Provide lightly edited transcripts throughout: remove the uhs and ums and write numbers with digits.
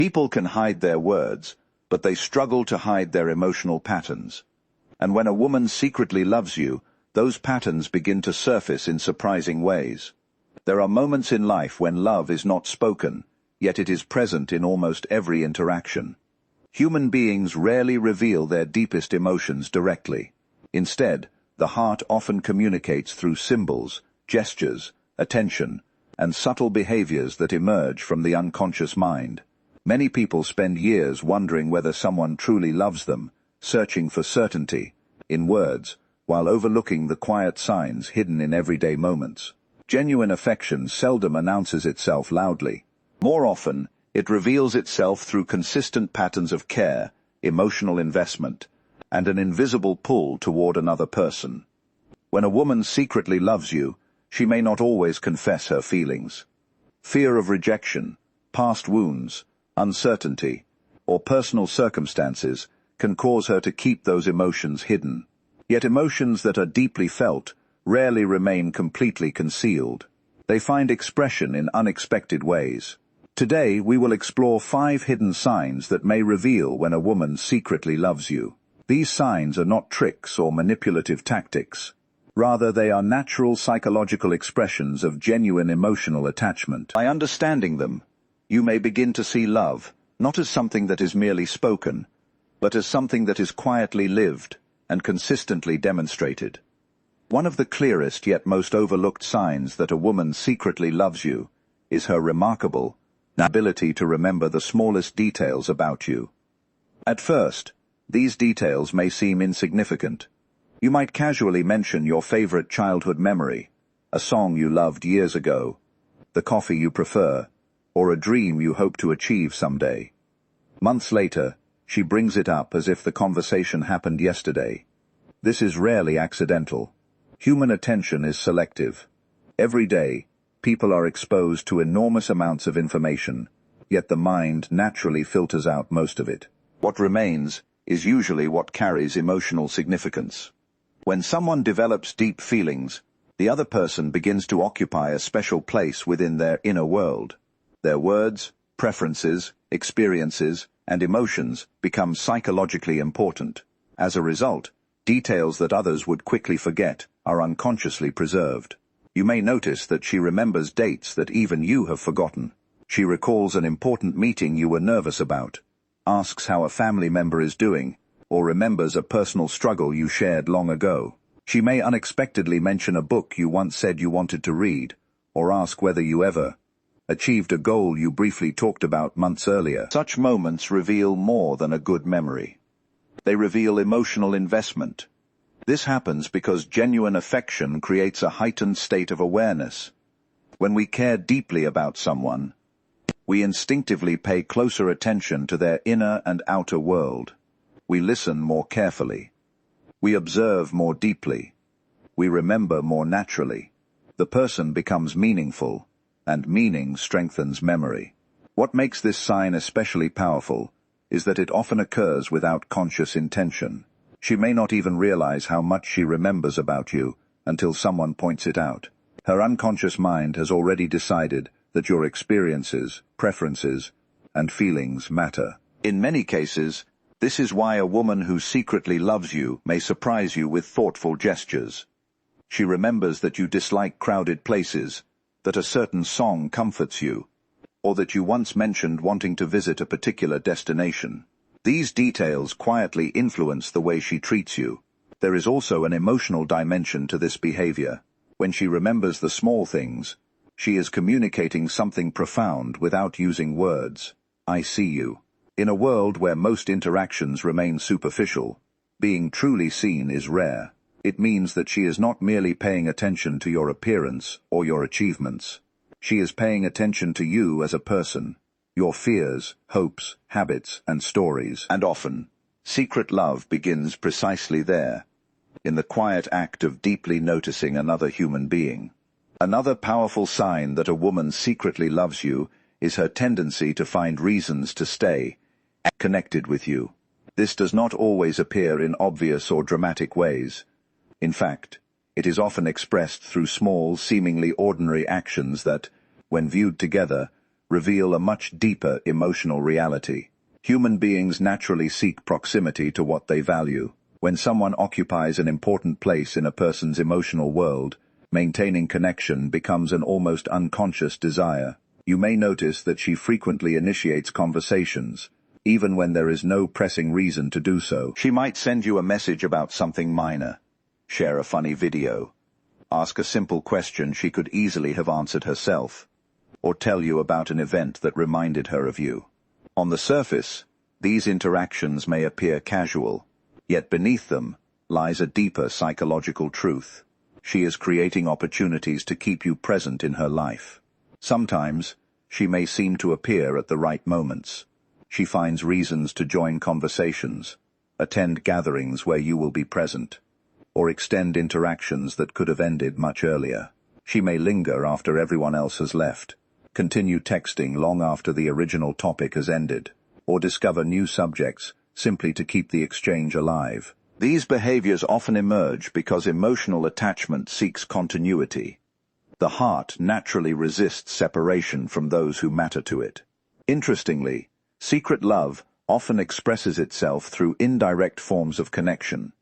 People can hide their words, but they struggle to hide their emotional patterns. And when a woman secretly loves you, those patterns begin to surface in surprising ways. There are moments in life when love is not spoken, yet it is present in almost every interaction. Human beings rarely reveal their deepest emotions directly. Instead, the heart often communicates through symbols, gestures, attention, and subtle behaviors that emerge from the unconscious mind. Many people spend years wondering whether someone truly loves them, searching for certainty in words, while overlooking the quiet signs hidden in everyday moments. Genuine affection seldom announces itself loudly. More often, it reveals itself through consistent patterns of care, emotional investment, and an invisible pull toward another person. When a woman secretly loves you, she may not always confess her feelings. Fear of rejection, past wounds, uncertainty, or personal circumstances can cause her to keep those emotions hidden. Yet emotions that are deeply felt rarely remain completely concealed. They find expression in unexpected ways. Today, we will explore 5 hidden signs that may reveal when a woman secretly loves you. These signs are not tricks or manipulative tactics. Rather, they are natural psychological expressions of genuine emotional attachment. By understanding them, you may begin to see love, not as something that is merely spoken, but as something that is quietly lived and consistently demonstrated. One of the clearest yet most overlooked signs that a woman secretly loves you is her remarkable ability to remember the smallest details about you. At first, these details may seem insignificant. You might casually mention your favorite childhood memory, a song you loved years ago, the coffee you prefer, or a dream you hope to achieve someday. Months later, she brings it up as if the conversation happened yesterday. This is rarely accidental. Human attention is selective. Every day, people are exposed to enormous amounts of information, yet the mind naturally filters out most of it. What remains is usually what carries emotional significance. When someone develops deep feelings, the other person begins to occupy a special place within their inner world. Their words, preferences, experiences, and emotions become psychologically important. As a result, details that others would quickly forget are unconsciously preserved. You may notice that she remembers dates that even you have forgotten. She recalls an important meeting you were nervous about, asks how a family member is doing, or remembers a personal struggle you shared long ago. She may unexpectedly mention a book you once said you wanted to read, or ask whether you ever achieved a goal you briefly talked about months earlier. Such moments reveal more than a good memory. They reveal emotional investment. This happens because genuine affection creates a heightened state of awareness. When we care deeply about someone, we instinctively pay closer attention to their inner and outer world. We listen more carefully. We observe more deeply. We remember more naturally. The person becomes meaningful, and meaning strengthens memory. What makes this sign especially powerful is that it often occurs without conscious intention. She may not even realize how much she remembers about you until someone points it out. Her unconscious mind has already decided that your experiences, preferences, and feelings matter. In many cases, this is why a woman who secretly loves you may surprise you with thoughtful gestures. She remembers that you dislike crowded places, that a certain song comforts you, or that you once mentioned wanting to visit a particular destination. These details quietly influence the way she treats you. There is also an emotional dimension to this behavior. When she remembers the small things, she is communicating something profound without using words. I see you. In a world where most interactions remain superficial, being truly seen is rare. It means that she is not merely paying attention to your appearance or your achievements. She is paying attention to you as a person, your fears, hopes, habits, and stories. And often, secret love begins precisely there, in the quiet act of deeply noticing another human being. Another powerful sign that a woman secretly loves you is her tendency to find reasons to stay connected with you. This does not always appear in obvious or dramatic ways. In fact, it is often expressed through small, seemingly ordinary actions that, when viewed together, reveal a much deeper emotional reality. Human beings naturally seek proximity to what they value. When someone occupies an important place in a person's emotional world, maintaining connection becomes an almost unconscious desire. You may notice that she frequently initiates conversations, even when there is no pressing reason to do so. She might send you a message about something minor, share a funny video, ask a simple question she could easily have answered herself, or tell you about an event that reminded her of you. On the surface, these interactions may appear casual, yet beneath them lies a deeper psychological truth. She is creating opportunities to keep you present in her life. Sometimes, she may seem to appear at the right moments. She finds reasons to join conversations, attend gatherings where you will be present, or extend interactions that could have ended much earlier. She may linger after everyone else has left, continue texting long after the original topic has ended, or discover new subjects simply to keep the exchange alive. These behaviors often emerge because emotional attachment seeks continuity. The heart naturally resists separation from those who matter to it. Interestingly, secret love often expresses itself through indirect forms of connection.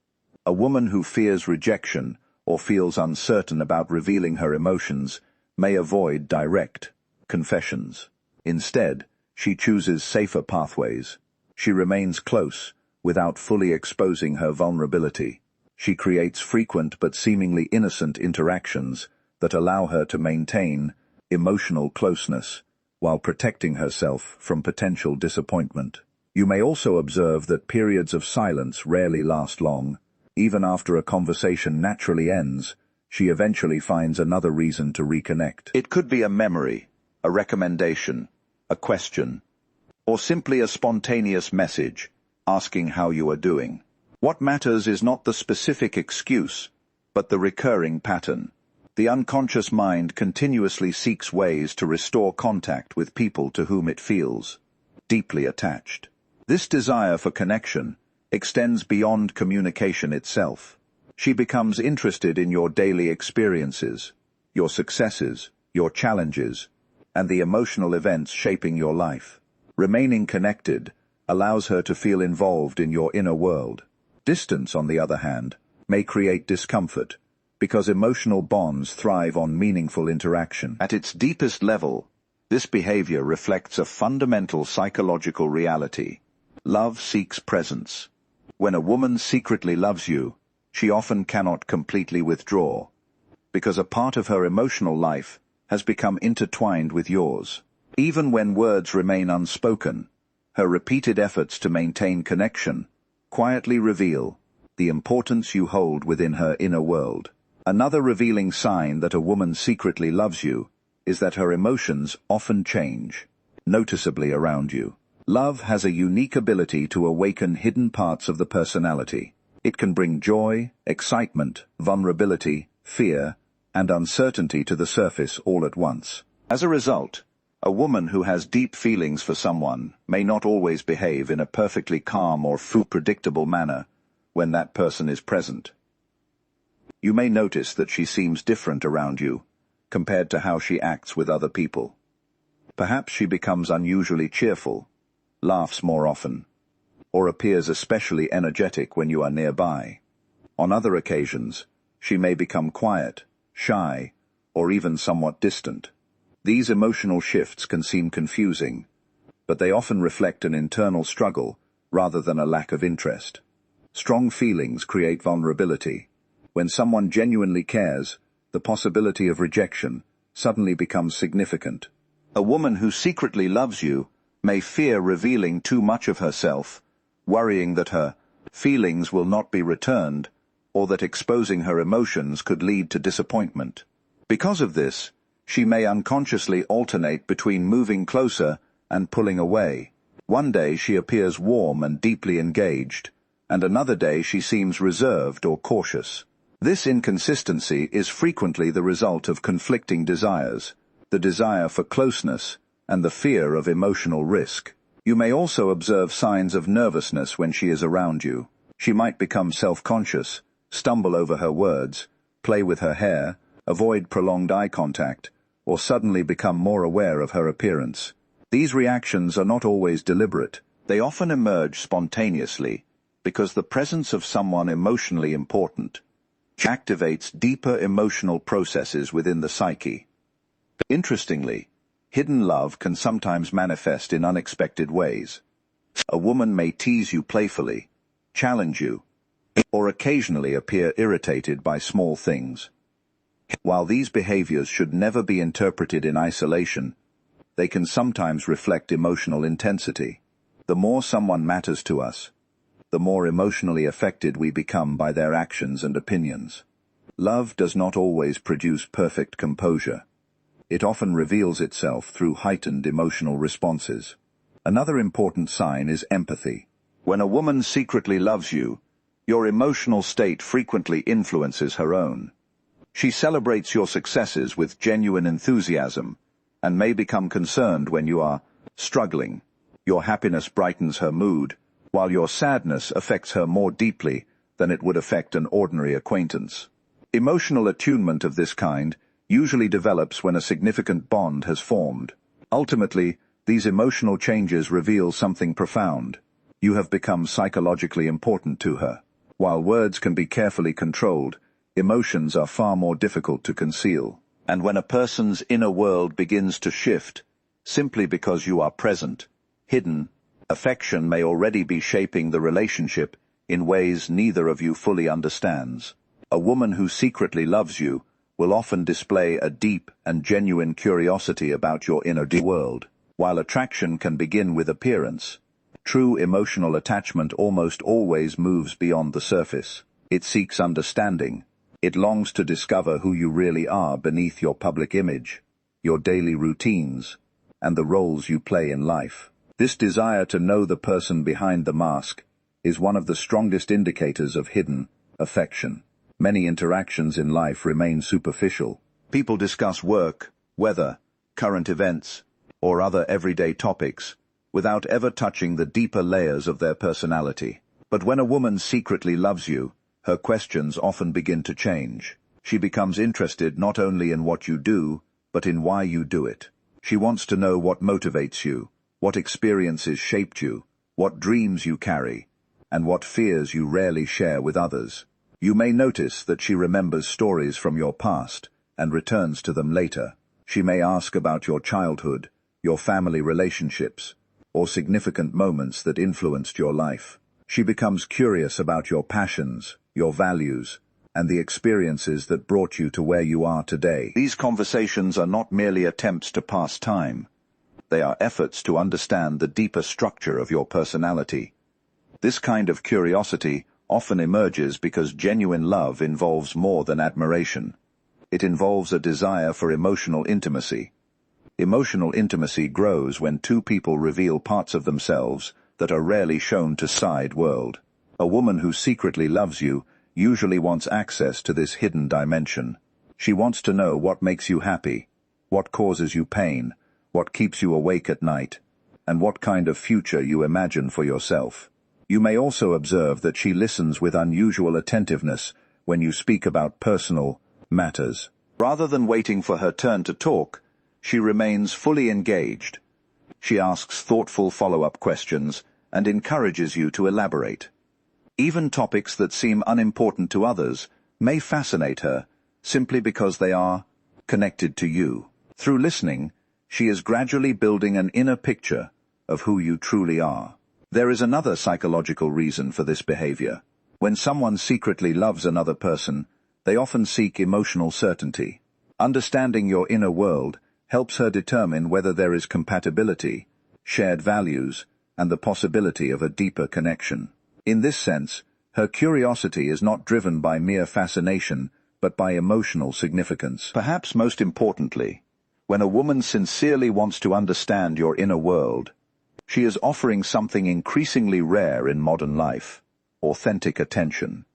A woman who fears rejection or feels uncertain about revealing her emotions may avoid direct confessions. Instead, she chooses safer pathways. She remains close without fully exposing her vulnerability. She creates frequent but seemingly innocent interactions that allow her to maintain emotional closeness while protecting herself from potential disappointment. You may also observe that periods of silence rarely last long. Even after a conversation naturally ends, she eventually finds another reason to reconnect. It could be a memory, a recommendation, a question, or simply a spontaneous message asking how you are doing. What matters is not the specific excuse, but the recurring pattern. The unconscious mind continuously seeks ways to restore contact with people to whom it feels deeply attached. This desire for connection extends beyond communication itself. She becomes interested in your daily experiences, your successes, your challenges, and the emotional events shaping your life. Remaining connected allows her to feel involved in your inner world. Distance, on the other hand, may create discomfort, because emotional bonds thrive on meaningful interaction. At its deepest level, this behavior reflects a fundamental psychological reality. Love seeks presence. When a woman secretly loves you, she often cannot completely withdraw, because a part of her emotional life has become intertwined with yours. Even when words remain unspoken, her repeated efforts to maintain connection quietly reveal the importance you hold within her inner world. Another revealing sign that a woman secretly loves you is that her emotions often change noticeably around you. Love has a unique ability to awaken hidden parts of the personality. It can bring joy, excitement, vulnerability, fear, and uncertainty to the surface all at once. As a result, a woman who has deep feelings for someone may not always behave in a perfectly calm or predictable manner when that person is present. You may notice that she seems different around you compared to how she acts with other people. Perhaps she becomes unusually cheerful, laughs more often, or appears especially energetic when you are nearby. On other occasions, she may become quiet, shy, or even somewhat distant. These emotional shifts can seem confusing, but they often reflect an internal struggle rather than a lack of interest. Strong feelings create vulnerability. When someone genuinely cares, the possibility of rejection suddenly becomes significant. A woman who secretly loves you may fear revealing too much of herself, worrying that her feelings will not be returned, or that exposing her emotions could lead to disappointment. Because of this, she may unconsciously alternate between moving closer and pulling away. One day she appears warm and deeply engaged, and another day she seems reserved or cautious. This inconsistency is frequently the result of conflicting desires, the desire for closeness and the fear of emotional risk. You may also observe signs of nervousness when she is around you. She might become self-conscious, stumble over her words, play with her hair, avoid prolonged eye contact, or suddenly become more aware of her appearance. These reactions are not always deliberate. They often emerge spontaneously because the presence of someone emotionally important activates deeper emotional processes within the psyche. Interestingly, hidden love can sometimes manifest in unexpected ways. A woman may tease you playfully, challenge you, or occasionally appear irritated by small things. While these behaviors should never be interpreted in isolation, they can sometimes reflect emotional intensity. The more someone matters to us, the more emotionally affected we become by their actions and opinions. Love does not always produce perfect composure. It often reveals itself through heightened emotional responses. Another important sign is empathy. When a woman secretly loves you, your emotional state frequently influences her own. She celebrates your successes with genuine enthusiasm and may become concerned when you are struggling. Your happiness brightens her mood, while your sadness affects her more deeply than it would affect an ordinary acquaintance. Emotional attunement of this kind usually develops when a significant bond has formed. Ultimately, these emotional changes reveal something profound. You have become psychologically important to her. While words can be carefully controlled, emotions are far more difficult to conceal. And when a person's inner world begins to shift, simply because you are present, hidden, affection may already be shaping the relationship in ways neither of you fully understands. A woman who secretly loves you will often display a deep and genuine curiosity about your inner world. While attraction can begin with appearance, true emotional attachment almost always moves beyond the surface. It seeks understanding. It longs to discover who you really are beneath your public image, your daily routines, and the roles you play in life. This desire to know the person behind the mask is one of the strongest indicators of hidden affection. Many interactions in life remain superficial. People discuss work, weather, current events, or other everyday topics without ever touching the deeper layers of their personality. But when a woman secretly loves you, her questions often begin to change. She becomes interested not only in what you do, but in why you do it. She wants to know what motivates you, what experiences shaped you, what dreams you carry, and what fears you rarely share with others. You may notice that she remembers stories from your past and returns to them later. She may ask about your childhood, your family relationships, or significant moments that influenced your life. She becomes curious about your passions, your values, and the experiences that brought you to where you are today. These conversations are not merely attempts to pass time. They are efforts to understand the deeper structure of your personality. This kind of curiosity often emerges because genuine love involves more than admiration. It involves a desire for emotional intimacy. Emotional intimacy grows when two people reveal parts of themselves that are rarely shown to side world. A woman who secretly loves you usually wants access to this hidden dimension. She wants to know what makes you happy, what causes you pain, what keeps you awake at night, and what kind of future you imagine for yourself. You may also observe that she listens with unusual attentiveness when you speak about personal matters. Rather than waiting for her turn to talk, she remains fully engaged. She asks thoughtful follow-up questions and encourages you to elaborate. Even topics that seem unimportant to others may fascinate her simply because they are connected to you. Through listening, she is gradually building an inner picture of who you truly are. There is another psychological reason for this behavior. When someone secretly loves another person, they often seek emotional certainty. Understanding your inner world helps her determine whether there is compatibility, shared values, and the possibility of a deeper connection. In this sense, her curiosity is not driven by mere fascination, but by emotional significance. Perhaps most importantly, when a woman sincerely wants to understand your inner world, she is offering something increasingly rare in modern life: authentic attention.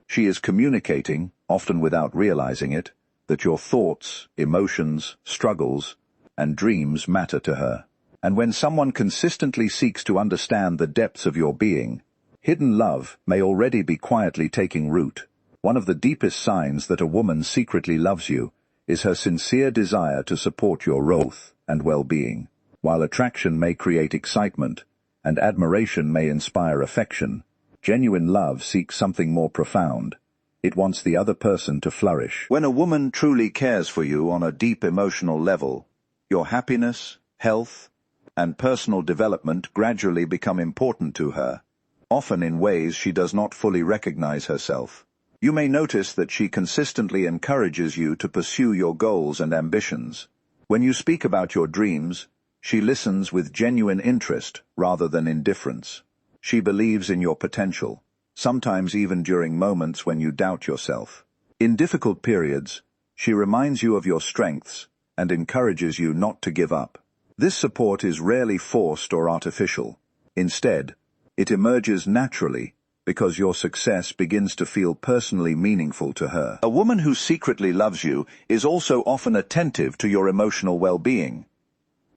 She is communicating, often without realizing it, that your thoughts, emotions, struggles, and dreams matter to her. And when someone consistently seeks to understand the depths of your being, hidden love may already be quietly taking root. One of the deepest signs that a woman secretly loves you is her sincere desire to support your growth and well-being. While attraction may create excitement, and admiration may inspire affection, genuine love seeks something more profound. It wants the other person to flourish. When a woman truly cares for you on a deep emotional level, your happiness, health, and personal development gradually become important to her, often in ways she does not fully recognize herself. You may notice that she consistently encourages you to pursue your goals and ambitions. When you speak about your dreams, she listens with genuine interest rather than indifference. She believes in your potential, sometimes even during moments when you doubt yourself. In difficult periods, she reminds you of your strengths and encourages you not to give up. This support is rarely forced or artificial. Instead, it emerges naturally because your success begins to feel personally meaningful to her. A woman who secretly loves you is also often attentive to your emotional well-being.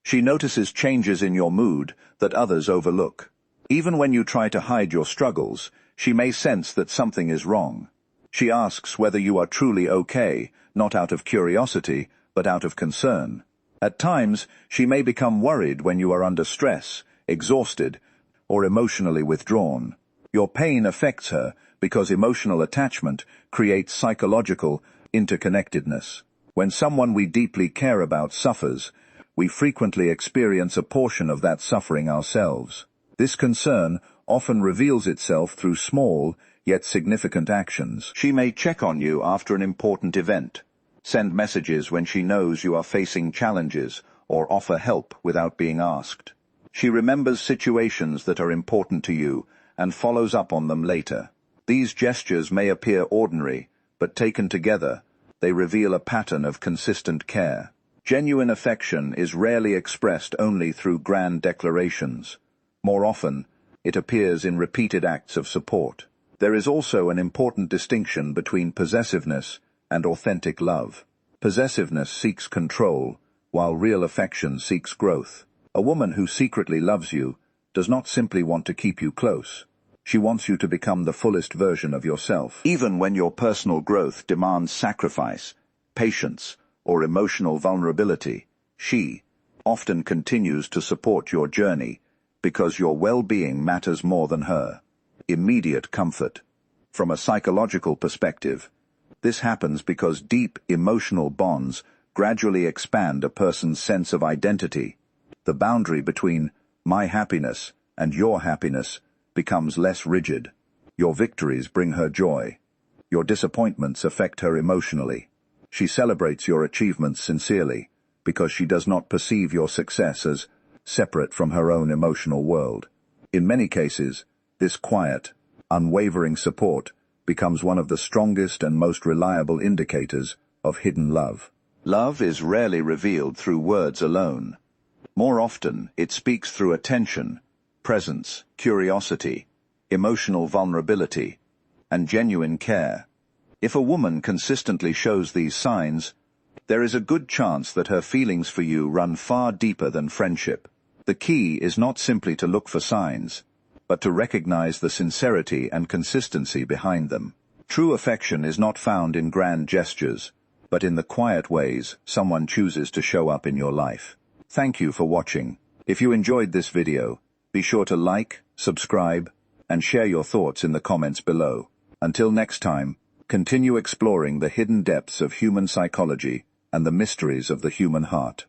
She notices changes in your mood that others overlook. Even when you try to hide your struggles, she may sense that something is wrong. She asks whether you are truly okay, not out of curiosity, but out of concern. At times, she may become worried when you are under stress, exhausted, or emotionally withdrawn. Your pain affects her because emotional attachment creates psychological interconnectedness. When someone we deeply care about suffers, we frequently experience a portion of that suffering ourselves. This concern often reveals itself through small, yet significant actions. She may check on you after an important event, send messages when she knows you are facing challenges, or offer help without being asked. She remembers situations that are important to you and follows up on them later. These gestures may appear ordinary, but taken together, they reveal a pattern of consistent care. Genuine affection is rarely expressed only through grand declarations. More often, it appears in repeated acts of support. There is also an important distinction between possessiveness and authentic love. Possessiveness seeks control, while real affection seeks growth. A woman who secretly loves you does not simply want to keep you close. She wants you to become the fullest version of yourself. Even when your personal growth demands sacrifice, patience, or emotional vulnerability, she often continues to support your journey because your well-being matters more than her. Immediate comfort. From a psychological perspective, this happens because deep emotional bonds gradually expand a person's sense of identity. The boundary between my happiness and your happiness becomes less rigid. Your victories bring her joy. Your disappointments affect her emotionally. She celebrates your achievements sincerely because she does not perceive your success as separate from her own emotional world. In many cases, this quiet, unwavering support becomes one of the strongest and most reliable indicators of hidden love. Love is rarely revealed through words alone. More often, it speaks through attention, presence, curiosity, emotional vulnerability, and genuine care. If a woman consistently shows these signs, there is a good chance that her feelings for you run far deeper than friendship. The key is not simply to look for signs, but to recognize the sincerity and consistency behind them. True affection is not found in grand gestures, but in the quiet ways someone chooses to show up in your life. Thank you for watching. If you enjoyed this video, be sure to like, subscribe, and share your thoughts in the comments below. Until next time, continue exploring the hidden depths of human psychology and the mysteries of the human heart.